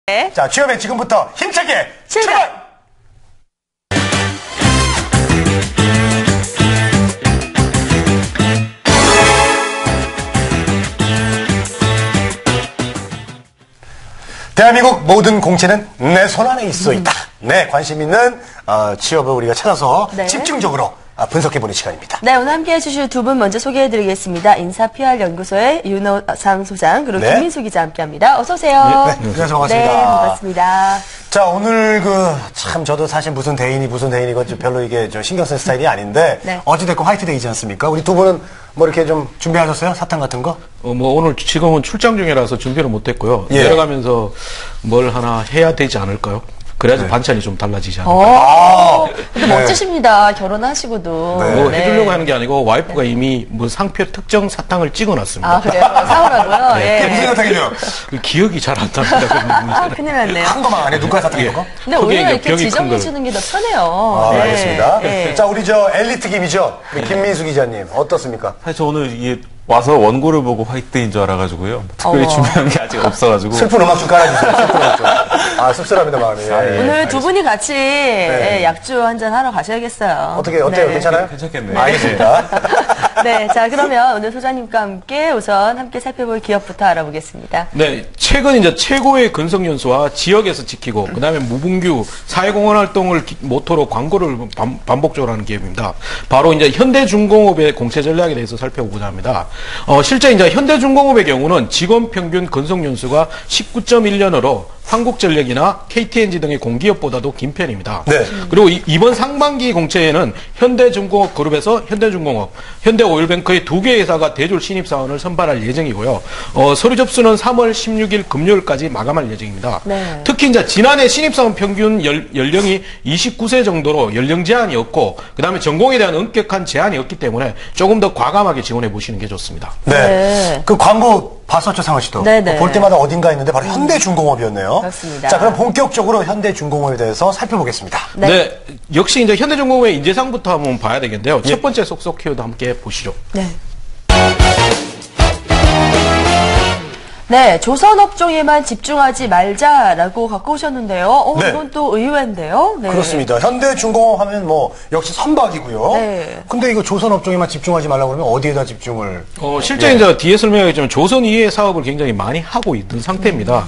네. 자, 취업에 지금부터 힘차게 출발! 대한민국 모든 공채는 내 손 안에 있어 있다. 네, 관심 있는 취업을 우리가 찾아서 네. 집중적으로 분석해보는 시간입니다. 네, 오늘 함께해 주실 두 분 먼저 소개해드리겠습니다. 인사-PR-연구소의 윤호상 소장, 그리고 네. 김민수 기자 함께합니다. 어서 오세요. 네, 안녕하세요. 반갑습니다. 네, 반갑습니다. 자, 오늘 참 저도 사실 무슨 대인이건 좀 별로 이게 저 신경 쓸 스타일이 아닌데 네. 어찌됐건 화이트데이지 않습니까? 우리 두 분은 뭐 이렇게 좀 준비하셨어요? 사탕 같은 거? 오늘 지금은 출장 중이라서 준비를 못했고요. 예. 내려가면서 뭘 하나 해야 되지 않을까요? 그래야지 반찬이 좀 달라지지 않을까요? 근데 네. 멋지십니다. 결혼하시고도. 네. 뭐 네. 해주려고 하는 게 아니고 와이프가 이미 뭐 상표 특정 사탕을 찍어놨습니다. 아, 그래요? 사오라고요? 네. 무슨 예. 사탕이죠? 그 기억이 잘 안 납니다. 그런 아, 문제는. 큰일 났네요. 큰 거만 안 해. 눈깔 사탕 이런 거? 근데 크게 오히려 이렇게 벽이 큰 지정해 걸. 주는 게 더 편해요. 네. 알겠습니다. 네. 자, 우리 저 엘리트 김이죠? 우리 김민수 기자님, 어떻습니까? 사실 저 오늘 이게 와서 원고를 보고 화이트데이인 줄 알아가지고 특별히 어머. 준비한 게 아직 없어가지고 슬픈 음악 좀 깔아주세요. 슬픈 음악 좀. 씁쓸합니다, 마음이. 예. 오늘 두 분이 같이 예, 약주 한잔 하러 가셔야겠어요. 어때요? 네. 괜찮아요? 괜찮겠네요. 알겠습니다. 네, 자, 그러면 오늘 소장님과 함께 우선 함께 살펴볼 기업부터 알아보겠습니다. 네, 최근 이제 최고의 근성연수와 지역에서 지키고, 그 다음에 무분규 사회공헌 활동을 모토로 광고를 반복적으로 하는 기업입니다. 바로 이제 현대중공업의 공채 전략에 대해서 살펴보고자 합니다. 실제 이제 현대중공업의 경우는 직원 평균 근성연수가 19.1년으로 한국전력이나 KTNG 등의 공기업보다도 긴 편입니다. 네. 그리고 이번 상반기 공채에는 현대중공업 그룹에서 현대중공업, 현대오일뱅크의 두 개의 회사가 대졸 신입사원을 선발할 예정이고요. 서류 접수는 3월 16일 금요일까지 마감할 예정입니다. 네. 특히 이제 지난해 신입사원 평균 연령이 29세 정도로 연령 제한이 없고, 그 다음에 전공에 대한 엄격한 제한이 없기 때문에 조금 더 과감하게 지원해 보시는 게 좋습니다. 네. 네. 그 광고 봤었죠, 상원 씨도? 네네. 볼 때마다 어딘가 있는데 바로 현대중공업이었네요. 그렇습니다. 자, 그럼 본격적으로 현대중공업에 대해서 살펴보겠습니다. 네. 네. 역시 이제 현대중공업의 인재상부터 한번 봐야 되겠는데요. 첫 번째 속속 키워드 함께 보시죠. 네. 네, 조선업종에만 집중하지 말자라고 갖고 오셨는데요. 네. 이건 또 의외인데요. 네. 그렇습니다. 현대중공업 하면 뭐 역시 선박이고요. 네. 근데 이거 조선업종에만 집중하지 말라고 그러면 어디에다 집중을? 실제 이제 뒤에 설명하겠지만 조선 이해 사업을 굉장히 많이 하고 있는 상태입니다.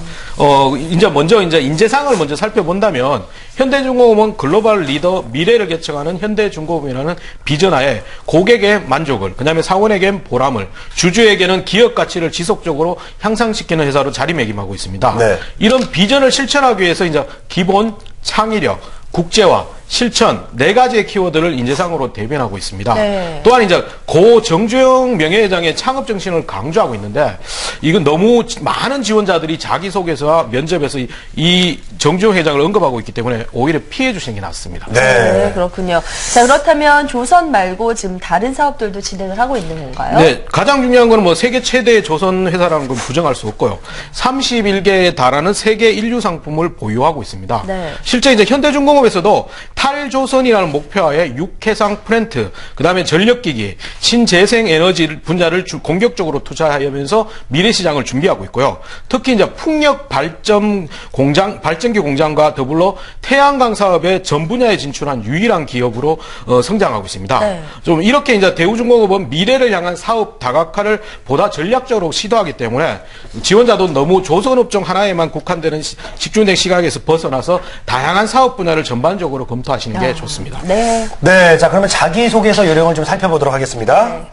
이제 먼저 이제 인재상을 먼저 살펴본다면 현대중공업은 글로벌 리더 미래를 개척하는 현대중공업이라는 비전하에 고객의 만족을, 그다음에 사원에겐 보람을, 주주에게는 기업 가치를 지속적으로 향상시키는 회사로 자리매김하고 있습니다. 네. 이런 비전을 실천하기 위해서 이제 기본, 창의력, 국제화, 실천 네 가지의 키워드를 인재상으로 대변하고 있습니다. 네. 또한 이제 고 정주영 명예회장의 창업 정신을 강조하고 있는데, 이건 너무 많은 지원자들이 자기소개서와 면접에서 이 정주영 회장을 언급하고 있기 때문에 오히려 피해 주시는 게 낫습니다. 네, 그렇군요. 자, 그렇다면 조선 말고 지금 다른 사업들도 진행을 하고 있는 건가요? 네, 가장 중요한 거는 뭐 세계 최대의 조선 회사라는 건 부정할 수 없고요. 31개에 달하는 세계 인류 상품을 보유하고 있습니다. 네. 실제 이제 현대중공업에서도 탈조선이라는 목표하에 육해상 플랜트, 그다음에 전력기기, 신재생 에너지 분야를 공격적으로 투자하면서 미래 시장을 준비하고 있고요. 특히 이제 풍력 발전기 공장과 더불어 태양광 사업의 전 분야에 진출한 유일한 기업으로 성장하고 있습니다. 네. 좀 이렇게 이제 대우중공업은 미래를 향한 사업 다각화를 보다 전략적으로 시도하기 때문에 지원자도 너무 조선업종 하나에만 국한되는 집중된 시각에서 벗어나서 다양한 사업 분야를 전반적으로 검토하시는 게 좋습니다. 네. 네, 자, 그러면 자기소개서 요령을 좀 살펴보도록 하겠습니다.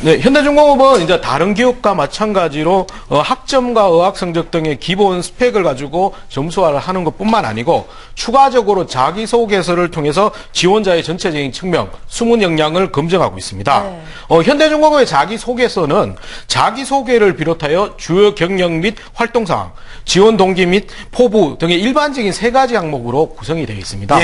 네, 현대중공업은 이제 다른 기업과 마찬가지로 학점과 어학 성적 등의 기본 스펙을 가지고 점수화를 하는 것뿐만 아니고 추가적으로 자기소개서를 통해서 지원자의 전체적인 측면, 숨은 역량을 검증하고 있습니다. 네. 현대중공업의 자기소개서는 자기소개를 비롯하여 주요 경력 및 활동사항, 지원 동기 및 포부 등의 일반적인 세 가지 항목으로 구성이 되어 있습니다.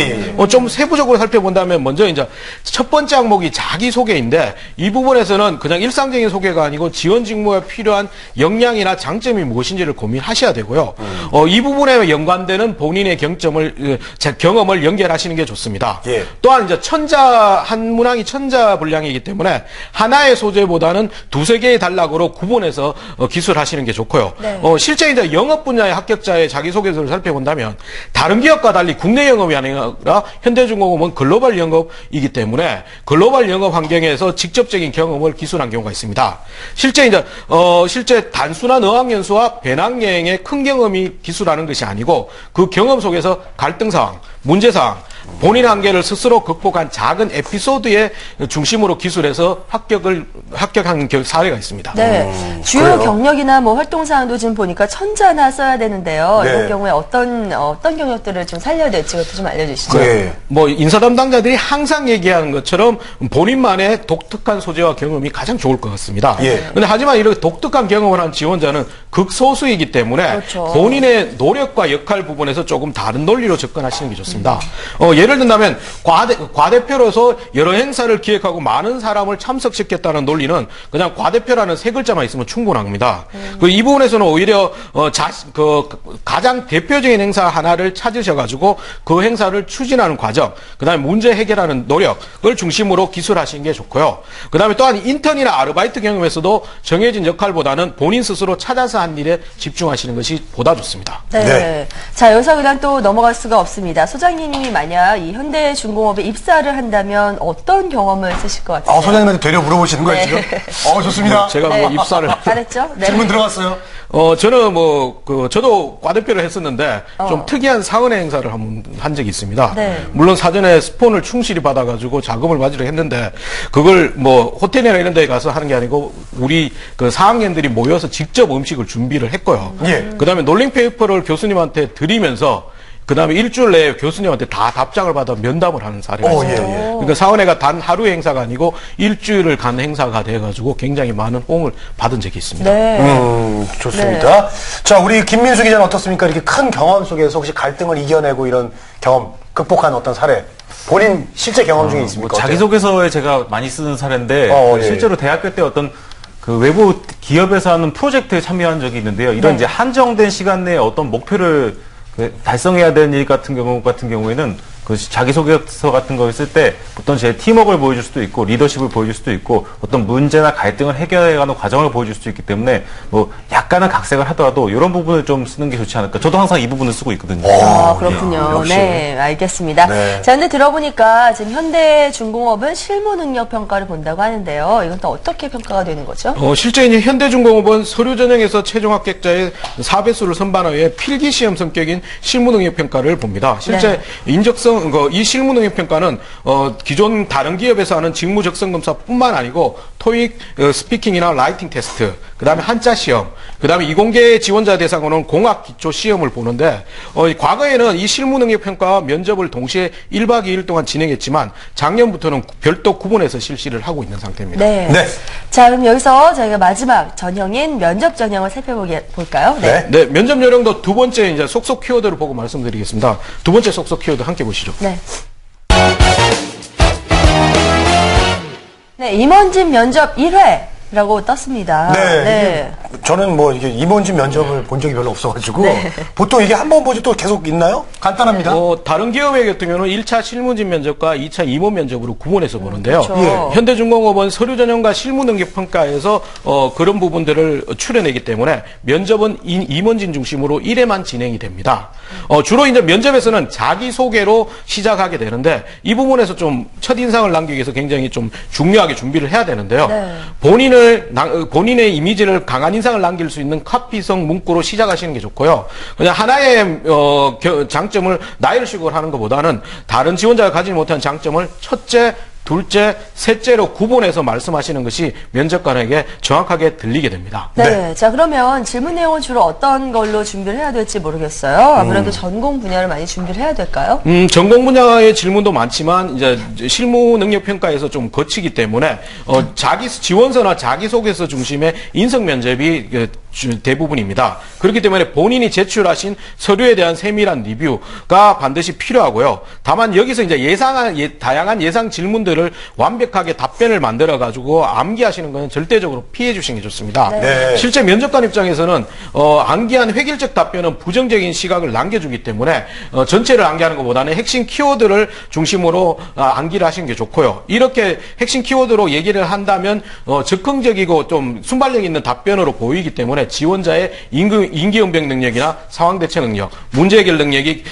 좀 세부적으로 살펴본다면 먼저 이제 첫 번째 항목이 자기소개인데, 이 부분에서는 그냥 일상적인 소개가 아니고 지원 직무에 필요한 역량이나 장점이 무엇인지를 고민하셔야 되고요. 이 부분에 연관되는 본인의 경험을 연결하시는 게 좋습니다. 예. 또한 이제 한 문항이 천자 분량이기 때문에 하나의 소재보다는 두세 개의 단락으로 구분해서 기술하시는 게 좋고요. 네. 실제 이제 영업 분야의 합격자의 자기소개서를 살펴본다면 다른 기업과 달리 국내 영업이 아니라 현대중공업은 글로벌 영업이기 때문에 글로벌 영업 환경에서 직접적인 경험을 기술한 경우가 있습니다. 실제 단순한 어학연수와 배낭여행의 큰 경험이 기술하는 것이 아니고 그 경험 속에서 갈등 상황, 문제 상황, 본인 한계를 스스로 극복한 작은 에피소드의 중심으로 기술해서 합격한 사례가 있습니다. 네. 주요 그래요? 경력이나 뭐 활동 사항도 지금 보니까 천자나 써야 되는데요. 네. 이런 경우에 어떤 경력들을 좀 살려야 될지 좀 알려주시죠. 네. 인사 담당자들이 항상 얘기하는 것처럼 본인만의 독특한 소재와 경험이 가장 좋을 것 같습니다. 예. 근데 하지만 이렇게 독특한 경험을 한 지원자는 극소수이기 때문에 그렇죠. 본인의 노력과 역할 부분에서 조금 다른 논리로 접근하시는 게 좋습니다. 예를 든다면 과대표로서 여러 행사를 기획하고 많은 사람을 참석시켰다는 논리는 그냥 과대표라는 세 글자만 있으면 충분합니다. 이 부분에서는 오히려 가장 대표적인 행사 하나를 찾으셔가지고 그 행사를 추진하는 과정, 그다음에 문제 해결하는 노력을 중심으로 기술하시는 게 좋고요. 그다음에 또한 인턴이나 아르바이트 경험에서도 정해진 역할보다는 본인 스스로 찾아서 한 일에 집중하시는 것이 보다 좋습니다. 네. 네. 자, 여기서 그냥 또 넘어갈 수가 없습니다. 소장님이 만약 이 현대중공업에 입사를 한다면 어떤 경험을 쓰실 것 같아요? 소장님한테 되려 물어보시는 거예요, 지금? 좋습니다. 제가 네. 입사를 잘했죠? 네. 질문 들어갔어요. 저는 저도 과대표를 했었는데 좀 특이한 사은회 행사를 한 적이 있습니다. 네. 물론 사전에 스폰을 충실히 받아가지고 자금을 맞으려 했는데 그걸 호텔이나 이런 데 가서 하는 게 아니고 우리 4학년들이 모여서 직접 음식을 준비를 했고요. 예. 그 다음에 롤링페이퍼를 교수님한테 드리면서 그 다음에 일주일 내에 교수님한테 다 답장을 받아 면담을 하는 사례가 있어요. 예. 그러니까 사원회가 단 하루의 행사가 아니고 일주일을 간 행사가 돼가지고 굉장히 많은 호응을 받은 적이 있습니다. 네. 좋습니다. 자, 우리 김민수 기자는 어떻습니까? 이렇게 큰 경험 속에서 혹시 갈등을 이겨내고 이런 경험, 극복한 어떤 사례, 본인 실제 경험 중에 있습니까? 자기소개서에 제가 많이 쓰는 사례인데 예. 실제로 대학교 때 어떤 외부 기업에서 하는 프로젝트에 참여한 적이 있는데요. 이런 이제 한정된 시간 내에 어떤 목표를 달성해야 되는 일 같은 경우에는 자기소개서 같은 거 쓸 때 어떤 제 팀워크를 보여줄 수도 있고 리더십을 보여줄 수도 있고 어떤 문제나 갈등을 해결해가는 과정을 보여줄 수도 있기 때문에 약간은 각색을 하더라도 이런 부분을 좀 쓰는 게 좋지 않을까. 저도 항상 이 부분을 쓰고 있거든요. 그렇군요. 역시. 네, 알겠습니다. 네. 자, 근데 들어보니까 지금 현대중공업은 실무 능력 평가를 본다고 하는데요. 이건 또 어떻게 평가가 되는 거죠? 실제 이제 현대중공업은 서류 전형에서 최종 합격자의 4배수를 선반하에 의해 필기 시험 성격인 실무 능력 평가를 봅니다. 실제 인적성 이 실무 능력 평가는 기존 다른 기업에서 하는 직무 적성 검사뿐만 아니고 토익 스피킹이나 라이팅 테스트, 그다음에 한자 시험, 그다음에 이공계 지원자 대상으로는 공학 기초 시험을 보는데 과거에는 이 실무 능력 평가와 면접을 동시에 1박 2일 동안 진행했지만 작년부터는 별도 구분해서 실시를 하고 있는 상태입니다. 네. 네. 자, 그럼 여기서 저희가 마지막 전형인 면접 전형을 살펴볼까요? 네. 네, 면접 요령도 두 번째 이제 속속 키워드를 보고 말씀드리겠습니다. 두 번째 속속 키워드 함께 보시죠. 네. 네, 임원진 면접 1회라고 떴습니다. 네. 저는 이게 임원진 면접을 본 적이 별로 없어가지고 보통 이게 한 번 보지 또 계속 있나요? 간단합니다. 다른 기업의 같은 경우는 1차 실무진 면접과 2차 임원 면접으로 구분해서 보는데요. 그렇죠. 현대중공업은 서류 전형과 실무 능력 평가에서 그런 부분들을 추려내기 때문에 면접은 임원진 중심으로 1회만 진행이 됩니다. 주로 이제 면접에서는 자기소개로 시작하게 되는데 이 부분에서 좀 첫인상을 남기기 위해서 굉장히 좀 중요하게 준비를 해야 되는데요. 네. 본인의 이미지를 강한 인상을 남길 수 있는 카피성 문구로 시작하시는 게 좋고요. 그냥 하나의 장점을 나열식으로 하는 것보다는 다른 지원자가 가지지 못한 장점을 첫째, 둘째, 셋째로 구분해서 말씀하시는 것이 면접관에게 정확하게 들리게 됩니다. 네. 자, 그러면 질문 내용은 주로 어떤 걸로 준비를 해야 될지 모르겠어요. 아무래도 전공 분야를 많이 준비를 해야 될까요? 전공 분야의 질문도 많지만 이제 실무 능력 평가에서 좀 거치기 때문에 지원서나 자기소개서 중심의 인성 면접이 대부분입니다. 그렇기 때문에 본인이 제출하신 서류에 대한 세밀한 리뷰가 반드시 필요하고요. 다만 여기서 이제 다양한 예상 질문들을 문제를 완벽하게 답변을 만들어 가지고 암기하시는 것은 절대적으로 피해 주시는 게 좋습니다. 네. 실제 면접관 입장에서는 암기한 획일적 답변은 부정적인 시각을 남겨주기 때문에 전체를 암기하는 것보다는 핵심 키워드를 중심으로 암기를 하시는 게 좋고요. 이렇게 핵심 키워드로 얘기를 한다면 즉흥적이고 좀 순발력 있는 답변으로 보이기 때문에 지원자의 인기응변 능력이나 상황 대처 능력, 문제 해결 능력이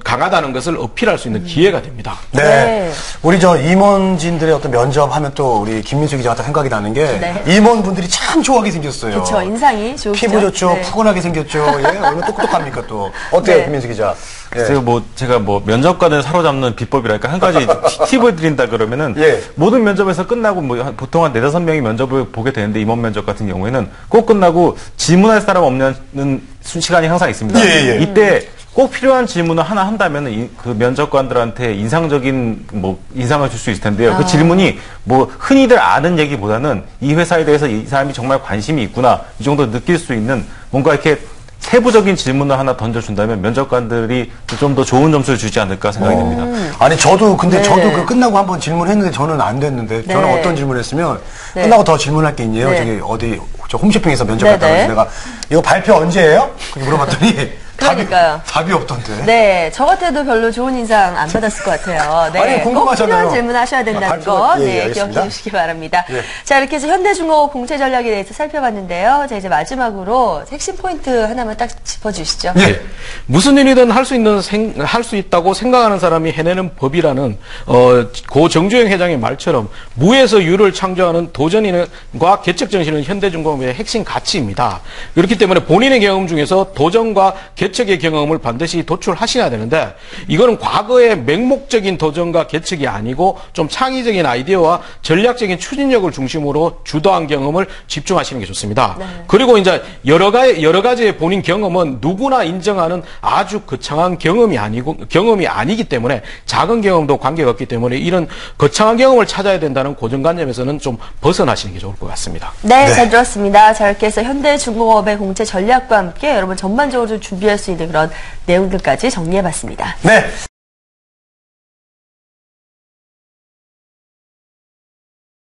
강하다는 것을 어필할 수 있는 기회가 됩니다. 네. 네. 우리 저 임원진들의 어떤 면접하면 또 우리 김민수 기자가 또 생각이 나는 게 네. 임원분들이 참 좋아하게 생겼어요. 그렇죠. 인상이 좋죠. 피부 좋죠. 네. 푸근하게 생겼죠. 예. 얼마나 똑똑합니까 또. 어때요, 네. 김민수 기자? 예. 제가 면접관을 사로잡는 비법이랄까 한 가지 팁을 드린다 그러면은 예. 모든 면접에서 끝나고 보통 한 4-5명이 면접을 보게 되는데 임원 면접 같은 경우에는 꼭 끝나고 질문할 사람 없는 시간이 항상 있습니다. 예, 예. 이때 꼭 필요한 질문을 하나 한다면 그 면접관들한테 인상적인 인상을 줄 수 있을 텐데요. 그 질문이 흔히들 아는 얘기보다는 이 회사에 대해서 이 사람이 정말 관심이 있구나 이 정도 느낄 수 있는 뭔가 이렇게 세부적인 질문을 하나 던져준다면 면접관들이 좀 더 좋은 점수를 주지 않을까 생각이 됩니다. 아니 저도 근데 네. 저도 그 끝나고 한번 질문했는데 저는 안 됐는데 네. 저는 어떤 질문했으면 네. 끝나고 더 질문할 게 있네요. 네. 저기 어디 저 홈쇼핑에서 면접 네, 갔다가 네. 내가 이거 발표 언제예요? 그렇게 물어봤더니 그러니까요. 답이 없던데. 네, 저 같아도 별로 좋은 인상 안 받았을 것 같아요. 네, 아니, 꼭 궁금하잖아요. 필요한 질문 하셔야 된다는 거, 예, 네, 알겠습니다. 기억해 주시기 바랍니다. 예. 자, 이렇게 해서 현대중공업 공채 전략에 대해서 살펴봤는데요. 자, 이제 마지막으로 핵심 포인트 하나만 딱 짚어주시죠. 예. 무슨 일이든 할 수 있다고 생각하는 사람이 해내는 법이라는 고 정주영 회장의 말처럼 무에서 유를 창조하는 도전과 개척 정신은 현대중공업의 핵심 가치입니다. 그렇기 때문에 본인의 경험 중에서 도전과 개척의 경험을 반드시 도출하셔야 되는데 이거는 과거의 맹목적인 도전과 개척이 아니고 좀 창의적인 아이디어와 전략적인 추진력을 중심으로 주도한 경험을 집중하시는 게 좋습니다. 네. 그리고 이제 여러 가지의 본인 경험은 누구나 인정하는 아주 거창한 경험이 아니기 때문에 작은 경험도 관계가 없기 때문에 이런 거창한 경험을 찾아야 된다는 고정관념에서는 좀 벗어나시는 게 좋을 것 같습니다. 네, 잘 들었습니다. 자, 이렇게 해서 현대중공업의 공채 전략과 함께 여러분 전반적으로 좀 준비할 수 있는 그런 내용들까지 정리해봤습니다. 네.